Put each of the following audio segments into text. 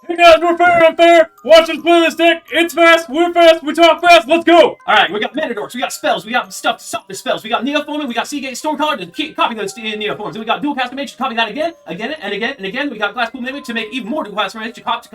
Hey guys, we're fair and fair. Watch us play this deck. It's fast, we talk fast. Let's go. Alright, we got mana dorks, we got spells, we got stuff to stop the spells, we got Neoform, we got Seagate Stormcaller to copy those Neoforms, and we got Dual Caster Mage to copy that again, and again. We got Glasspool Mimic to make even more Dual Caster Mage to cop.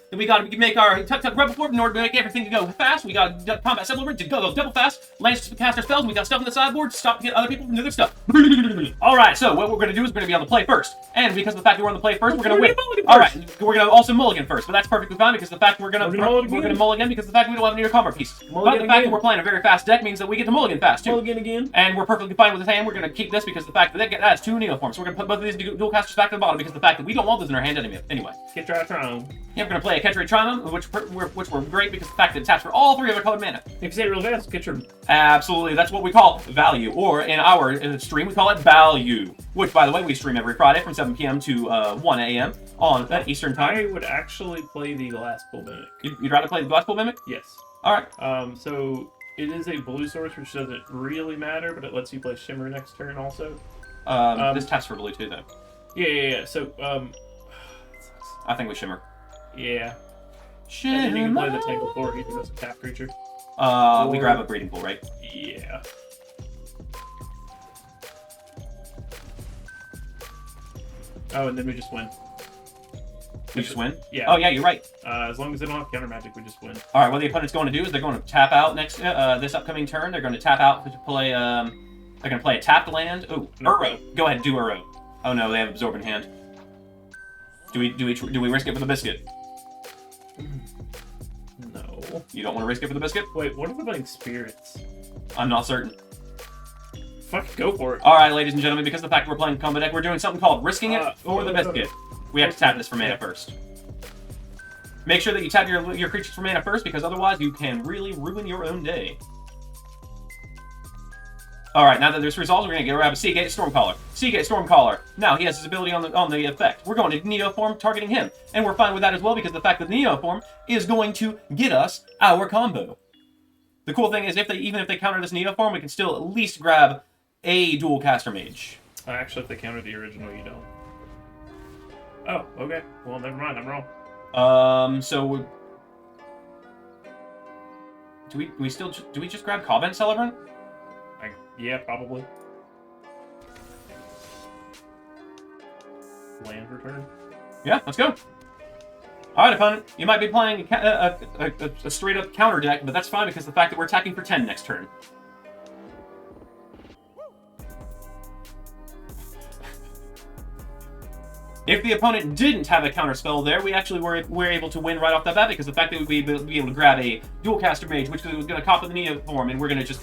Then we got to make our Tuck Rebel Fort in order to make everything to go fast. We got Combat Supplement to go double fast, lands to cast our spells, and we got stuff on the sideboard to stop to get other people from their stuff. Alright, so what we're going to do is we're going to be on the play first. And because of the fact that we're on the play first, we're going to win. Alright, we're going to also mulligan first, but that's perfectly fine because the fact we're going to mulligan because the fact we don't have any combo pieces. But the fact that we're playing a very fast deck means that we get to mulligan fast too. Mulligan again. And we're perfectly fine with this hand. We're going to keep this because the fact that that has two Neoforms. So we're going to put both of these dual casters back to the bottom because the fact that we don't want those in our hand anyway. Catch Ray Tron. Yeah, we're going to play a Catch Ray Tron, which were great because the fact that it taps for all three of our colored mana. If you say it real fast, catch your... Absolutely, that's what we call value, or in our stream we call it value. Which, by the way, we stream every Friday from 7 p.m. to 1 a.m. on Eastern Time. I would actually play the Glasspool Mimic. You'd rather play the Glasspool Mimic? Yes. All right. So it is a blue source, which doesn't really matter, but it lets you play Shimmer next turn also. This taps for blue too, though. Yeah. So I think we Shimmer. Yeah. Shimmer. And then you can play the Tangle Floor either as a tap creature. We grab a Breeding Pool, right? Yeah. Oh, and then we just win. We just win? Yeah. Oh, yeah, you're right. As long as they don't have counter magic, we just win. All right, what the opponent's going to do is they're going to tap out next this upcoming turn. They're going to tap out to play. They're going to play a tapped land. Oh, Uro. Go ahead, do Uro. Oh no, they have Absorb in hand. Do we risk it for the biscuit? No. You don't want to risk it for the biscuit? Wait, what if we're playing Spirits? I'm not certain. Fuck, go for it. All right, ladies and gentlemen, because of the fact we're playing combo deck, we're doing something called risking it for the biscuit. We have to tap this for mana first. Make sure that you tap your creatures for mana first, because otherwise you can really ruin your own day. All right, now that this resolves, we're going to grab a Seagate Stormcaller. Seagate Stormcaller. Now he has his ability on the effect. We're going to Neoform, targeting him, and we're fine with that as well because the fact that Neoform is going to get us our combo. The cool thing is, even if they counter this Neoform, we can still at least grab a Dual Caster Mage. Actually, if they counter the original, you don't. Oh, okay. Well, never mind. I'm wrong. So do we just grab Cobent Celebrant? Yeah, probably. Land return. Yeah, let's go. All right, opponent. You might be playing a straight-up counter deck, but that's fine because the fact that we're attacking for 10 next turn. If the opponent didn't have a counter spell there, we actually were able to win right off the bat because the fact that we'd be able to grab a Dual Caster Mage, which was going to copy the Neoform, and we're going to just...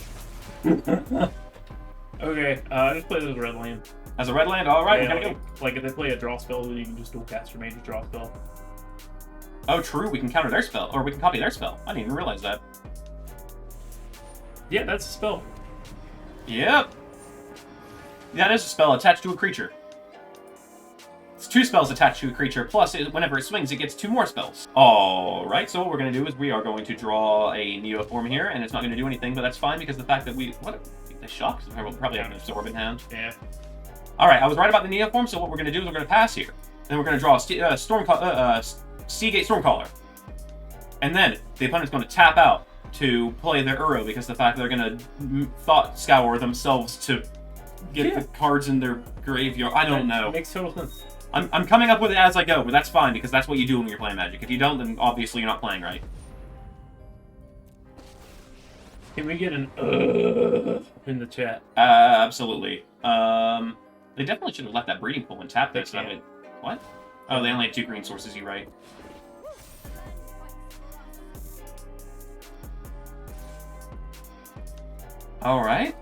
Okay, just play this as a red land. As a red land? Alright, Yeah, we gotta go. Like if they play a draw spell, then you can just Dual Caster Mage draw spell. Oh, true, we can counter their spell, or we can copy their spell. I didn't even realize that. Yeah, that's a spell. Yep. That is a spell attached to a creature. It's two spells attached to a creature, plus whenever it swings, it gets two more spells. Alright, so what we're going to do is we are going to draw a Neoform here, and it's not going to do anything, but that's fine because the fact that we... What? They shock? Probably have an Absorb in hand. Yeah. Alright, I was right about the Neoform, so what we're going to do is we're going to pass here. Then we're going to draw a Seagate Stormcaller. And then the opponent's going to tap out to play their Uro because the fact that they're going to Thought Scour themselves to get the cards in their graveyard. I don't know. Makes total sense. I'm coming up with it as I go, but that's fine because that's what you do when you're playing Magic. If you don't, then obviously you're not playing right. Can we get an in the chat? Absolutely. They definitely should have left that Breeding Pool and tapped this. What? Oh, they only had 2 green sources, you're right. Alright.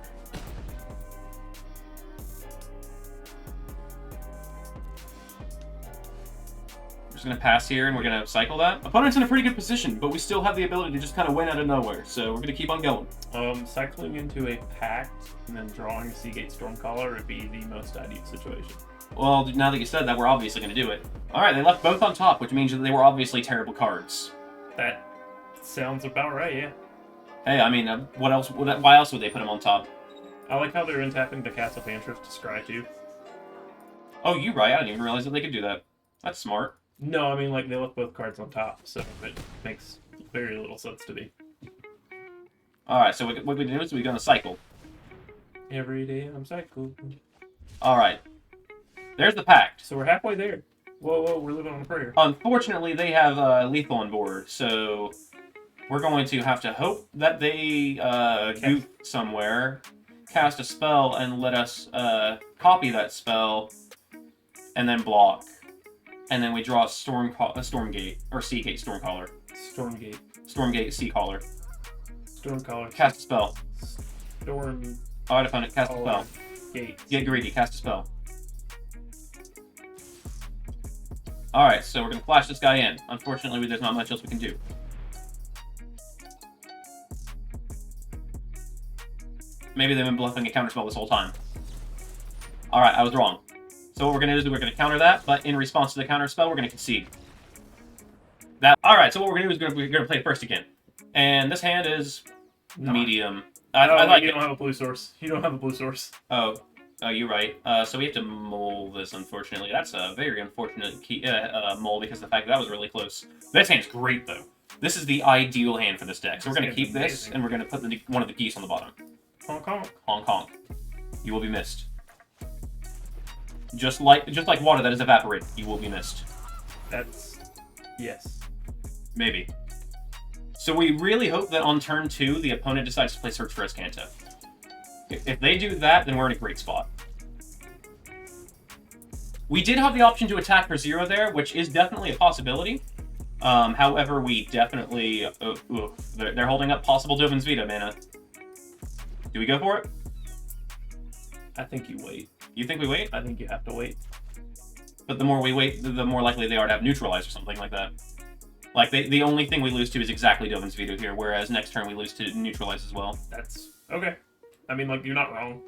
Going to pass here and we're going to cycle that. Opponent's in a pretty good position, but we still have the ability to just kind of win out of nowhere, so we're going to keep on going. Cycling into a pact and then drawing a Seagate Stormcaller would be the most ideal situation. Well, now that you said that, we're obviously going to do it. Alright, they left both on top, which means that they were obviously terrible cards. That sounds about right, yeah. Hey, I mean, what else? Why else would they put them on top? I like how they're untapping the Castle Bantress to scry too. Oh, you're right, I didn't even realize that they could do that. That's smart. No, I mean like they left both cards on top, so it makes very little sense to me. All right, so what we do is we're gonna cycle. Every day I'm cycling. All right, there's the pact. So we're halfway there. Whoa, we're living on a prayer. Unfortunately, they have lethal on board, so we're going to have to hope that they goof somewhere, cast a spell, and let us copy that spell, and then block. And then we draw a Stormgate, or Seagate Stormcaller. Stormgate. Stormgate Seacaller. Stormcaller. Cast a spell. Storm. Alright, opponent, cast a spell. Gate. Get greedy, cast a spell. Alright, so we're going to flash this guy in. Unfortunately, there's not much else we can do. Maybe they've been bluffing a counterspell this whole time. Alright, I was wrong. So what we're going to do is we're going to counter that, but in response to the counterspell, we're going to concede. Alright, so what we're going to do is we're going to play first again. And this hand is medium. I like you it. don't have a blue source. You don't have a blue source. Oh, you're right. So we have to mull this, unfortunately. That's a very unfortunate mull because of the fact that was really close. This hand's great, though. This is the ideal hand for this deck. So we're going to keep this, and we're going to put one of the geese on the bottom. Honk honk. Honk honk. You will be missed. Just like water that is evaporated, you will be missed. That's... yes. Maybe. So we really hope that on turn 2, the opponent decides to play Search for Escanta. If they do that, then we're in a great spot. We did have the option to attack for 0 there, which is definitely a possibility. However, we definitely... they're holding up possible Dovin's Veto mana. Do we go for it? I think you wait. You think we wait? I think you have to wait. But the more we wait, the more likely they are to have Neutralize or something like that. Like, the only thing we lose to is exactly Dovin's Veto here, whereas next turn we lose to Neutralize as well. That's... okay. I mean, like, you're not wrong.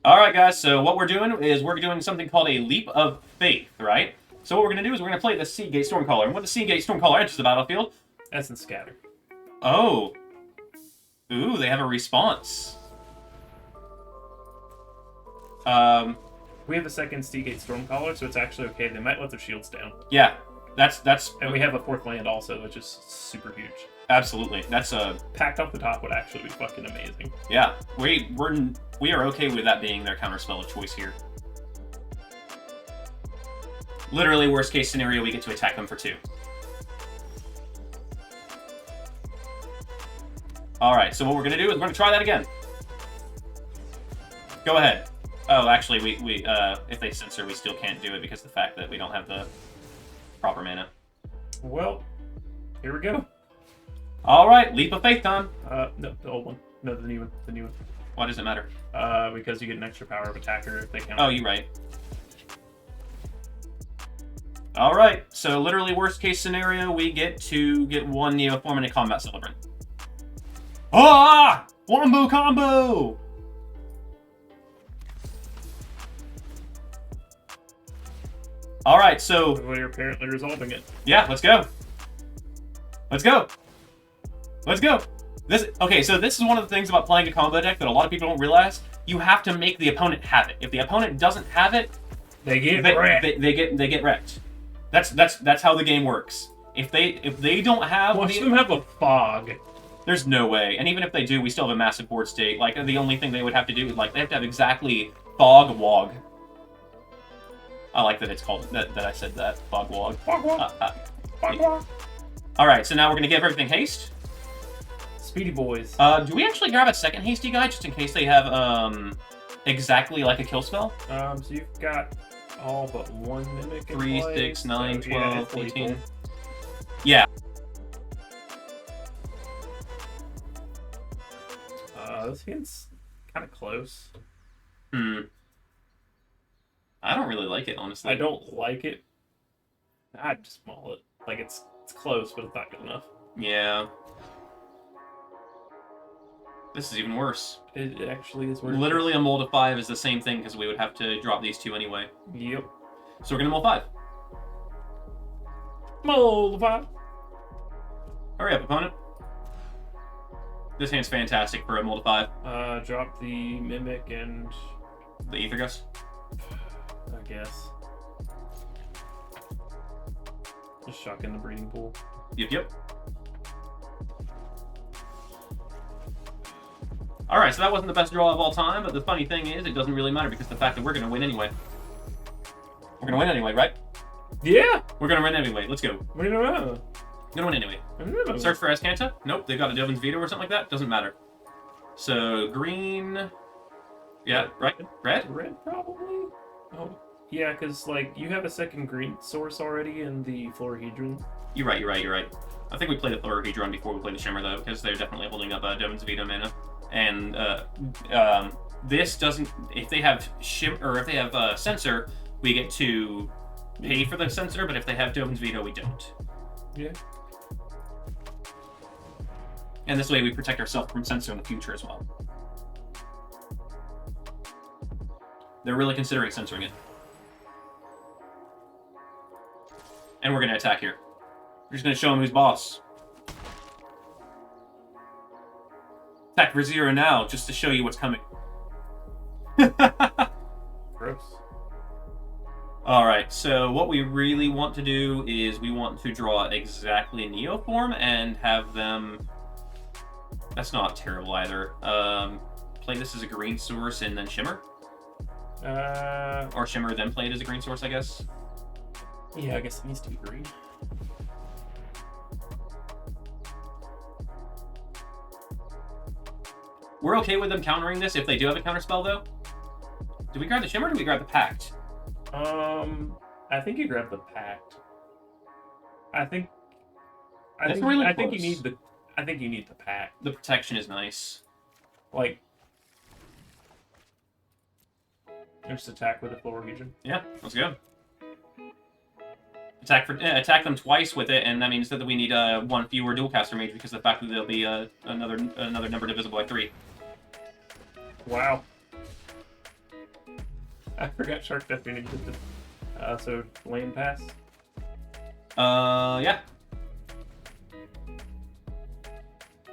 Alright, guys, so what we're doing is we're doing something called a Leap of Faith, right? So what we're going to do is we're going to play the Seagate Stormcaller. And when the Seagate Stormcaller enters the battlefield... Essence Scatter. Oh. Ooh, they have a response. We have a second Seagate Stormcaller, so it's actually okay. They might let their shields down. Yeah, that's... And we have a 4th land also, which is super huge. Absolutely. That's a... Packed off the top would actually be fucking amazing. Yeah, we are okay with that being their counterspell of choice here. Literally, worst case scenario, we get to attack them for 2. Alright, so what we're going to do is we're going to try that again. Go ahead. Oh, actually, we if they censor, we still can't do it because of the fact that we don't have the proper mana. Well, here we go. Alright, Leap of Faith time. No, the old one. No, the new one. The new one. Why does it matter? Because you get an extra power of attacker if they count. Oh, you're right. Alright, so literally worst case scenario, we get to get 1 Neoform and a Combat Celebrant. Ah! Wombo combo! Alright, so... we're apparently resolving it. Yeah, let's go. Let's go. Let's go. Okay, so this is one of the things about playing a combo deck that a lot of people don't realize. You have to make the opponent have it. If the opponent doesn't have it, they get wrecked. They get wrecked. That's how the game works. If they don't have... Watch them have a fog. There's no way. And even if they do, we still have a massive board state. Like, the only thing they would have to do is, like, they have to have exactly Fog Wog. I like that it's called, that I said that. Fog Wog. Fog Wog. Fog Wog. Alright, so now we're going to give everything haste. Speedy boys. Do we actually grab a second hasty guy, just in case they have, exactly like a kill spell? So you've got all but 1 Mimic in 3, play, 6, 9, so 12, yeah, 18. Yeah. This hand's kind of close. I don't really like it, honestly. I don't like it. I'd just maul it. Like, it's close, but it's not good enough. Yeah. This is even worse. It actually is worse. Literally a mull to 5 is the same thing, because we would have to drop these 2 anyway. Yep. So we're going to mull 5. Mull 5. Hurry up, opponent. This hand's fantastic for a mull to 5. Drop the Mimic and... the Aether Gust. I guess. Just chuck in the breeding pool. Yep. Alright, so that wasn't the best draw of all time, but the funny thing is, it doesn't really matter because the fact that we're going to win anyway. We're going to win anyway, right? Yeah! We're going to win anyway. Let's go. We're gonna win anyway. Search for Ascanta? Nope, they've got a Devin's Veto or something like that. Doesn't matter. So, green... Yeah, right? Red? Red, probably? Oh, yeah, because, like, you have a second green source already in the Florahedron. You're right. I think we played the Florahedron before we played the Shimmer, though, because they're definitely holding up Devin's Veto mana. And this doesn't... If they have if they have Sensor, we get to pay for the Sensor, but if they have Devin's Veto, we don't. Yeah. And this way we protect ourselves from Sensor in the future as well. They're really considering censoring it. And we're going to attack here. We're just going to show him who's boss. Attack for 0 now, just to show you what's coming. Gross. Alright, so what we really want to do is we want to draw exactly Neoform and have them... That's not terrible either. Play this as a green source and then Shimmer? Or Shimmer then play it as a green source, I guess? Yeah, I guess it needs to be green. We're okay with them countering this if they do have a counterspell, though? Do we grab the Shimmer or do we grab the Pact? I think you grab the Pact. I think you need the Pact. The protection is nice. Like, just attack with a Florahedron. Yeah, let's go. Attack them twice with it, and that means that we need one fewer dual-caster mage because of the fact that there'll be another number divisible by 3. Wow. I forgot Shark Death Unit existed. So, lane pass? Yeah.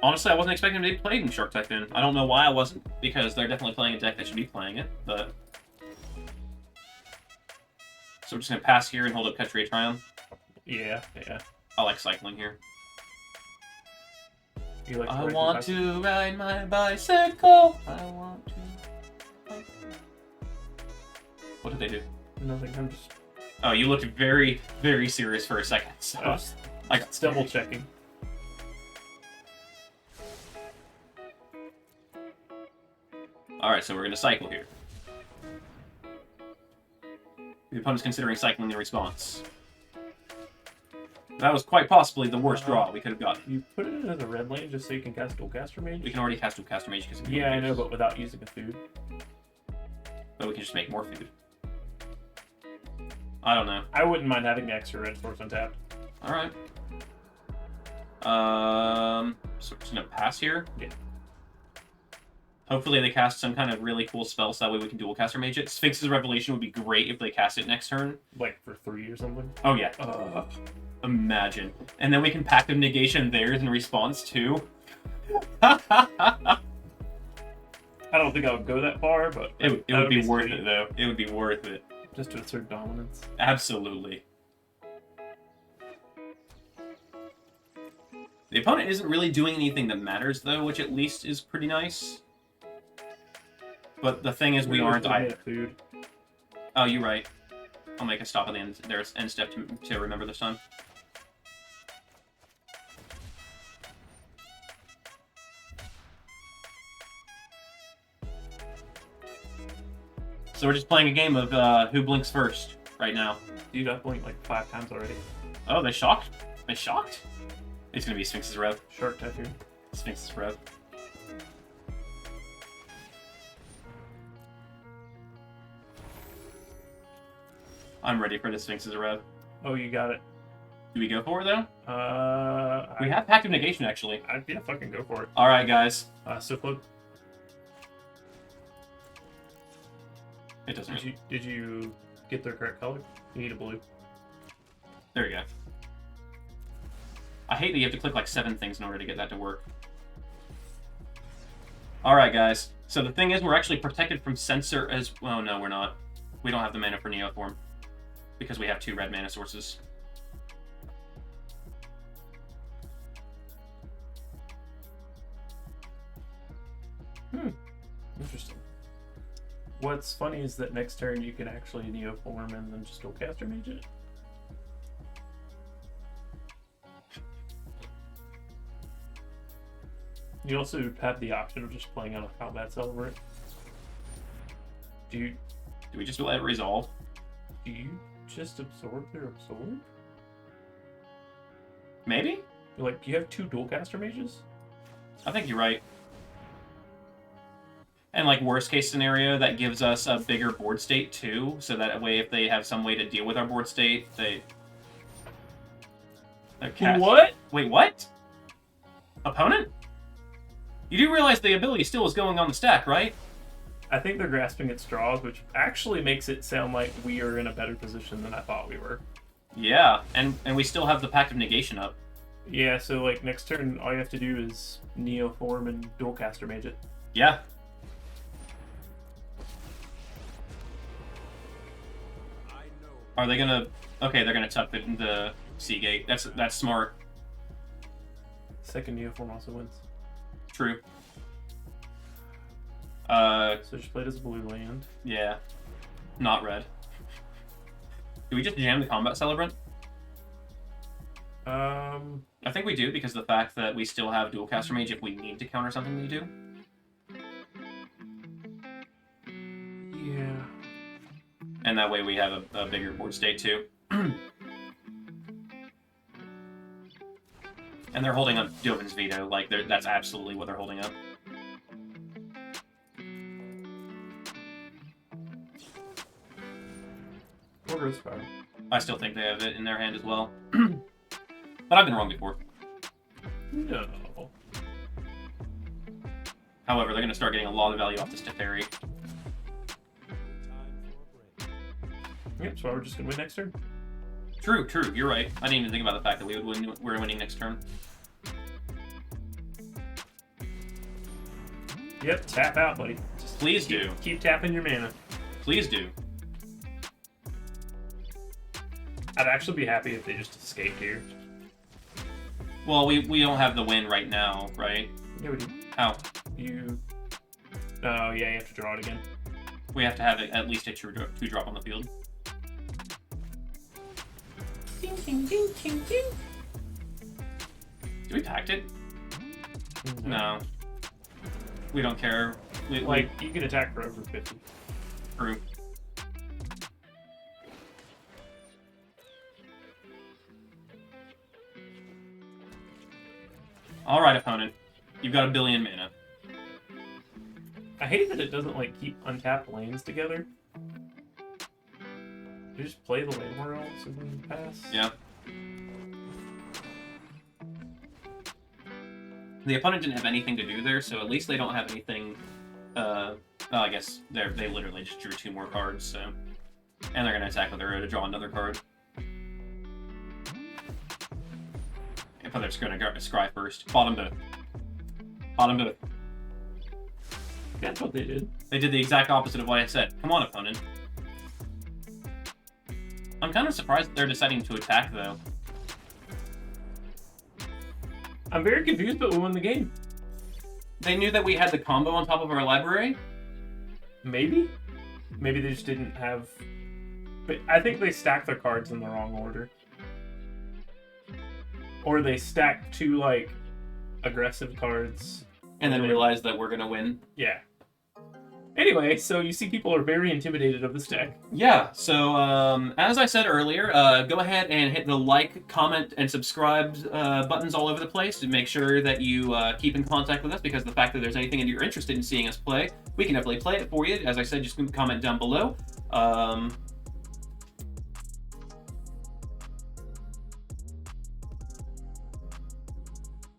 Honestly, I wasn't expecting to be playing Shark Typhoon. I don't know why I wasn't, because they're definitely playing a deck that should be playing it, but... So we're just going to pass here and hold up Ketria Triumph. Yeah. I like cycling here. You like I want to ride my bicycle. I want to... What did they do? Nothing, I'm just... Oh, you looked very, very serious for a second. So I got double checking. Alright, so we're going to cycle here. The opponent's considering cycling in response. That was quite possibly the worst draw we could have gotten. You put it in as a red lane just so you can cast Dual Caster Mage? We can already cast Dual Caster Mage because yeah, I know, but without using a food. But we can just make more food. I don't know. I wouldn't mind having the extra red source untapped. Alright. So we're just going to pass here? Yeah. Hopefully they cast some kind of really cool spell so that way we can Dual Caster Mage it. Sphinx's Revelation would be great if they cast it next turn. Like for 3 or something? Oh yeah. Imagine. And then we can Pact of Negation theirs in response too. I don't think I would go that far, but... It would be worth it though. It would be worth it. Just to assert dominance. Absolutely. The opponent isn't really doing anything that matters though, which at least is pretty nice. But the thing is, we aren't either. Food. Oh, you're right. I'll make a stop at the end. There's end step to remember this time. So we're just playing a game of who blinks first right now. Dude, I've blinked like 5 times already. Oh, they shocked? They shocked? It's gonna be Sphinx's Rev. Shark Typhoon. Sphinx's Rev. I'm ready for the Sphinx's Rev. Oh, you got it. Do we go for it, though? We I have Pact of Negation, actually. yeah, fucking go for it. Alright, guys. So look, It doesn't... did you get the correct color? You need a blue. There you go. I hate that you have to click like 7 things in order to get that to work. Alright, guys. So the thing is, we're actually protected from Censor as... Oh, no, we're not. We don't have the mana for Neoform. Because we have 2 red mana sources. Interesting. What's funny is that next turn you can actually Neoform and then just Dualcaster Mage it. You also have the option of just playing on a combat cell over it. Do we just let it resolve? Do you just absorb their absorb? Maybe? Like, you have 2 Dualcaster Mages? I think you're right. And like worst case scenario, that gives us a bigger board state too, so that way if they have some way to deal with our board state, they... What? Wait, what? Opponent? You do realize the ability still is going on the stack, right? I think they're grasping at straws, which actually makes it sound like we are in a better position than I thought we were. Yeah, and we still have the Pact of Negation up. Yeah, so like next turn, all you have to do is Neoform and Dualcaster Mage it. Yeah. Are they gonna... Okay, they're gonna tuck the Seagate. That's smart. Second Neoform also wins. True. So just play it as a blue land. Yeah. Not red. Do we just jam the Combat Celebrant? I think we do, because of the fact that we still have Dualcaster Mage if we need to counter something we do. Yeah. And that way we have a bigger board state too. And they're holding up Dovin's Veto, like that's absolutely what they're holding up. Or Ghost Power. I still think they have it in their hand as well. But I've been wrong before. No. However, they're going to start getting a lot of value off this Teferi. Yep, so we're just going to win next turn. True, you're right. I didn't even think about the fact that we're winning next turn. Yep, tap out, buddy. Just Please do. Keep tapping your mana. Please do. I'd actually be happy if they just escaped here. Well, we don't have the win right now, right? Yeah, we do. How? Oh, yeah, you have to draw it again. We have to have at least a 2-drop on the field. Ding, ding, ding, ding, ding. Do we pact it? No. We don't care. You can attack for over 50. True. Alright, opponent. You've got 1 billion mana. I hate that it doesn't, keep untapped lands together. You just play the land more else and then pass? Yeah. The opponent didn't have anything to do there, so at least they don't have anything... well, I guess they literally just drew 2 more cards, so... And they're going to attack with arrow to draw another card. But they're just going to scry first. Bottom both. Bottom both. That's what they did. They did the exact opposite of what I said. Come on, opponent. I'm kind of surprised that they're deciding to attack, though. I'm very confused, but we won the game. They knew that we had the combo on top of our library? Maybe? Maybe they just didn't have... But I think they stacked their cards in the wrong order. Or they stacked 2, aggressive cards. And then realized that we're going to win. Yeah. Anyway, so you see people are very intimidated of this deck. Yeah, so as I said earlier, go ahead and hit the like, comment, and subscribe buttons all over the place to make sure that you keep in contact with us, because the fact that there's anything that you're interested in seeing us play, we can definitely play it for you. As I said, just comment down below.